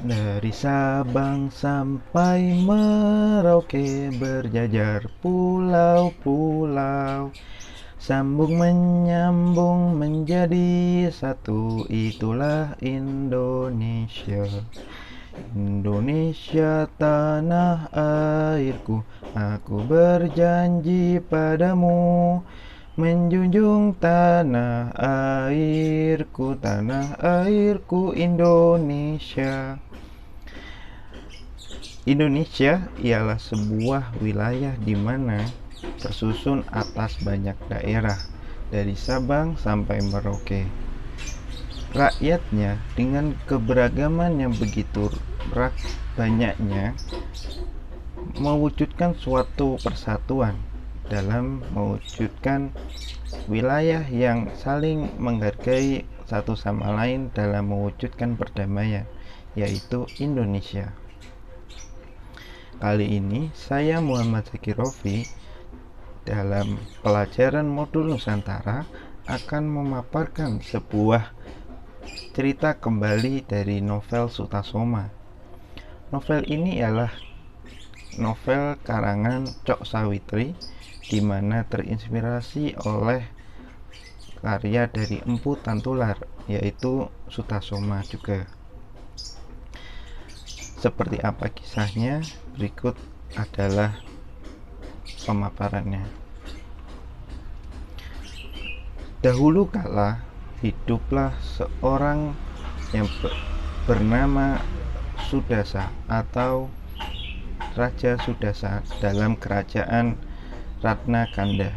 Dari Sabang sampai Merauke berjajar pulau-pulau, sambung menyambung menjadi satu, itulah Indonesia. Indonesia tanah airku, aku berjanji padamu, menjunjung tanah airku Indonesia. Indonesia ialah sebuah wilayah di mana tersusun atas banyak daerah, dari Sabang sampai Merauke. Rakyatnya dengan keberagaman yang begitu banyaknya mewujudkan suatu persatuan dalam mewujudkan wilayah yang saling menghargai satu sama lain dalam mewujudkan perdamaian, yaitu Indonesia. Kali ini saya Muhammad Zakirofi dalam pelajaran modul Nusantara akan memaparkan sebuah cerita kembali dari novel Sutasoma. Novel ini ialah novel karangan Cok Sawitri, di mana terinspirasi oleh karya dari Empu Tantular, yaitu Sutasoma juga. Seperti apa kisahnya? Berikut adalah pemaparannya. Dahulu kala hiduplah seorang yang bernama Sudasa atau Raja Sudasa dalam kerajaan Ratnakanda.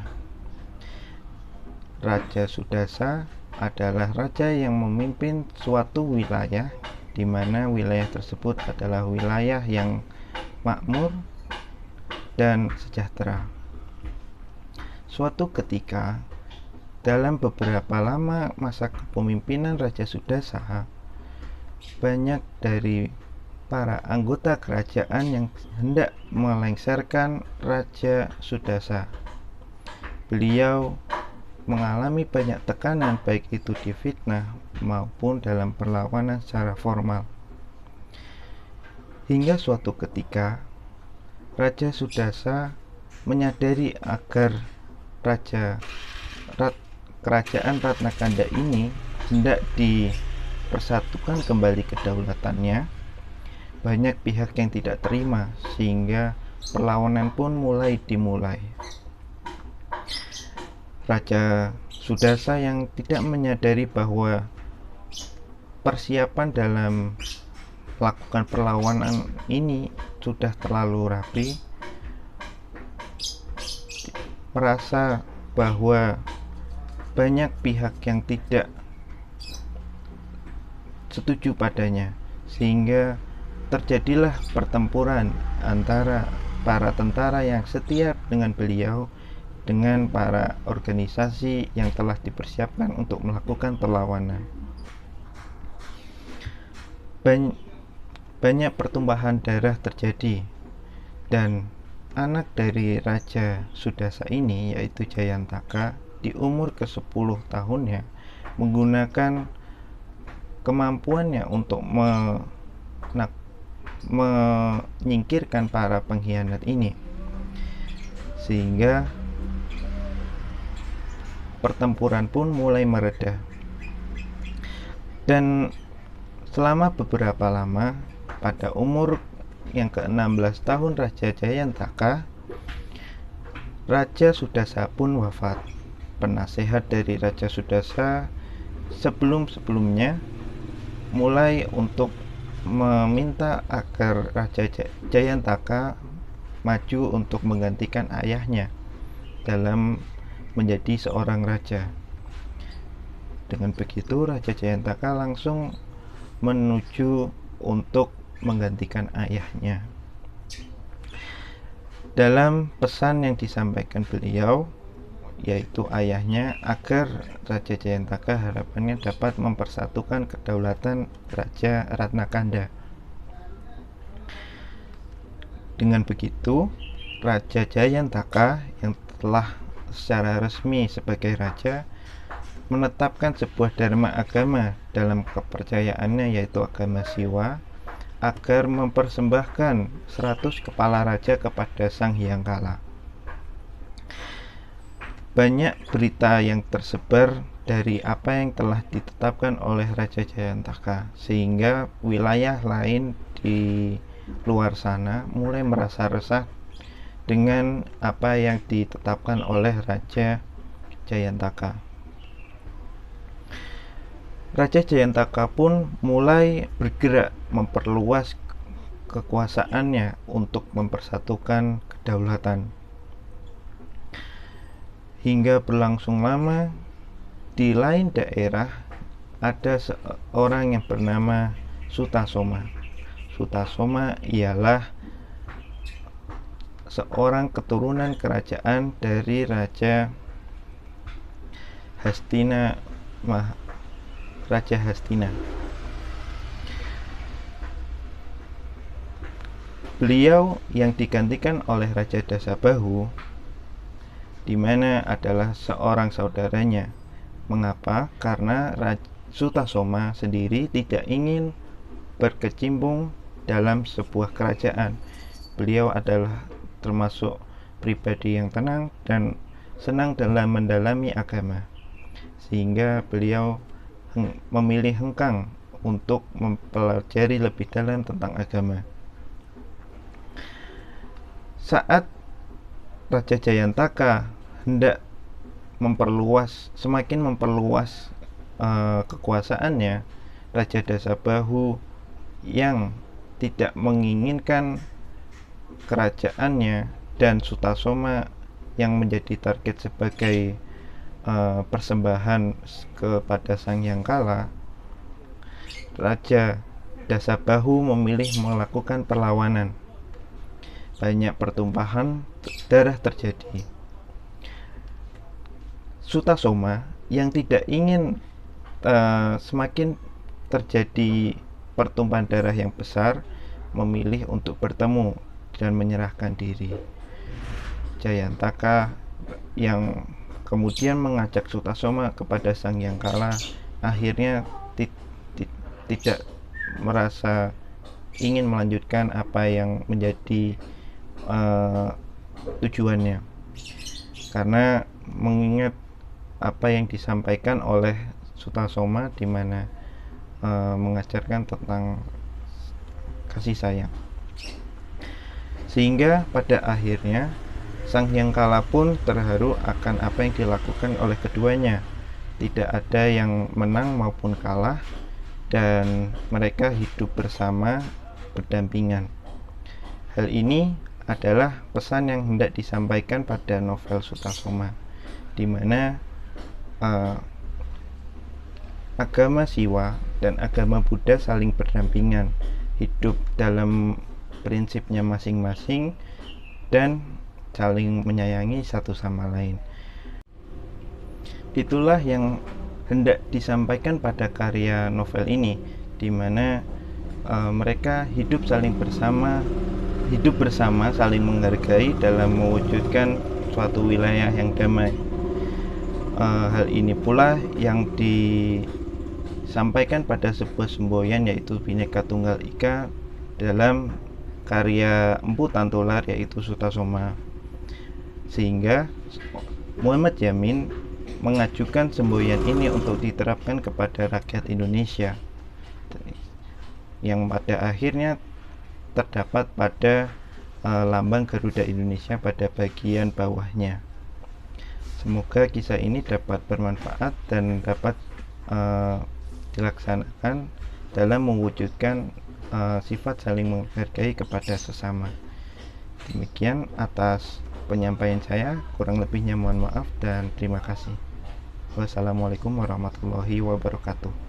Raja Sudasa adalah raja yang memimpin suatu wilayah, di mana wilayah tersebut adalah wilayah yang makmur dan sejahtera. Suatu ketika, dalam beberapa lama masa kepemimpinan Raja Sudasa, banyak dari para anggota kerajaan yang hendak melengsarkan Raja Sudasa. Beliau mengalami banyak tekanan, baik itu di fitnah maupun dalam perlawanan secara formal. Hingga suatu ketika Raja Sudasa menyadari agar kerajaan Ratnakanda ini hendak dipersatukan kembali kedaulatannya. Banyak pihak yang tidak terima, sehingga perlawanan pun dimulai. Raja Sudasa yang tidak menyadari bahwa persiapan dalam melakukan perlawanan ini sudah terlalu rapi, merasa bahwa banyak pihak yang tidak setuju padanya, sehingga terjadilah pertempuran antara para tentara yang setia dengan beliau dengan para organisasi yang telah dipersiapkan untuk melakukan perlawanan. Banyak pertumpahan darah terjadi, dan anak dari Raja Sudasa ini, yaitu Jayantaka, di umur ke-10 tahunnya menggunakan kemampuannya untuk menyingkirkan para pengkhianat ini, sehingga pertempuran pun mulai mereda. Dan selama beberapa lama, pada umur yang ke-16 tahun Raja Jayantaka, Raja Sudasa pun wafat. Penasehat dari Raja Sudasa sebelum-sebelumnya mulai untuk meminta agar Raja Jayantaka maju untuk menggantikan ayahnya dalam menjadi seorang raja. Dengan begitu, Raja Jayantaka langsung menuju untuk menggantikan ayahnya. Dalam pesan yang disampaikan beliau, yaitu ayahnya, agar Raja Jayantaka harapannya dapat mempersatukan kedaulatan Raja Ratnakanda. Dengan begitu, Raja Jayantaka yang telah secara resmi sebagai raja menetapkan sebuah dharma agama dalam kepercayaannya, yaitu agama Siwa, agar mempersembahkan 100 kepala raja kepada Sang Hyang Kala. Banyak berita yang tersebar dari apa yang telah ditetapkan oleh Raja Jayantaka, sehingga wilayah lain di luar sana mulai merasa resah dengan apa yang ditetapkan oleh Raja Jayantaka. Raja Jayantaka pun mulai bergerak memperluas kekuasaannya untuk mempersatukan kedaulatan. Hingga berlangsung lama, di lain daerah ada seorang yang bernama Sutasoma. Sutasoma ialah seorang keturunan kerajaan dari Raja Hastina. Raja Hastina. Beliau yang digantikan oleh Raja Dasabahu, di mana adalah seorang saudaranya. Mengapa? Karena Sutasoma sendiri tidak ingin berkecimpung dalam sebuah kerajaan. Beliau adalah termasuk pribadi yang tenang dan senang dalam mendalami agama, sehingga beliau memilih hengkang untuk mempelajari lebih dalam tentang agama. Saat Raja Jayantaka hendak semakin memperluas kekuasaannya, Raja Dasabahu yang tidak menginginkan kerajaannya dan Sutasoma yang menjadi target sebagai persembahan kepada Sang Hyang Kala, Raja Dasabahu memilih melakukan perlawanan. Banyak pertumpahan darah terjadi. Sutasoma yang tidak ingin semakin terjadi pertumpahan darah yang besar memilih untuk bertemu dan menyerahkan diri. Jayantaka yang kemudian mengajak Sutasoma kepada Sang Hyang Kala akhirnya tidak merasa ingin melanjutkan apa yang menjadi tujuannya, karena mengingat apa yang disampaikan oleh Sutasoma, di mana mengajarkan tentang kasih sayang, sehingga pada akhirnya Sang Hyang Kala pun terharu akan apa yang dilakukan oleh keduanya. Tidak ada yang menang maupun kalah, dan mereka hidup bersama berdampingan. Hal ini adalah pesan yang hendak disampaikan pada novel Sutasoma, di mana agama Siwa dan agama Buddha saling berdampingan, hidup dalam prinsipnya masing-masing dan saling menyayangi satu sama lain. Itulah yang hendak disampaikan pada karya novel ini, di mana mereka hidup bersama, saling menghargai dalam mewujudkan suatu wilayah yang damai. Hal ini pula yang disampaikan pada sebuah semboyan, yaitu Bhinneka Tunggal Ika, dalam karya Empu Tantular, yaitu Sutasoma. Sehingga Muhammad Yamin mengajukan semboyan ini untuk diterapkan kepada rakyat Indonesia, yang pada akhirnya terdapat pada lambang Garuda Indonesia pada bagian bawahnya. Semoga kisah ini dapat bermanfaat dan dapat dilaksanakan dalam mewujudkan sifat saling menghargai kepada sesama. Demikian atas penyampaian saya, kurang lebihnya mohon maaf dan terima kasih. Wassalamualaikum warahmatullahi wabarakatuh.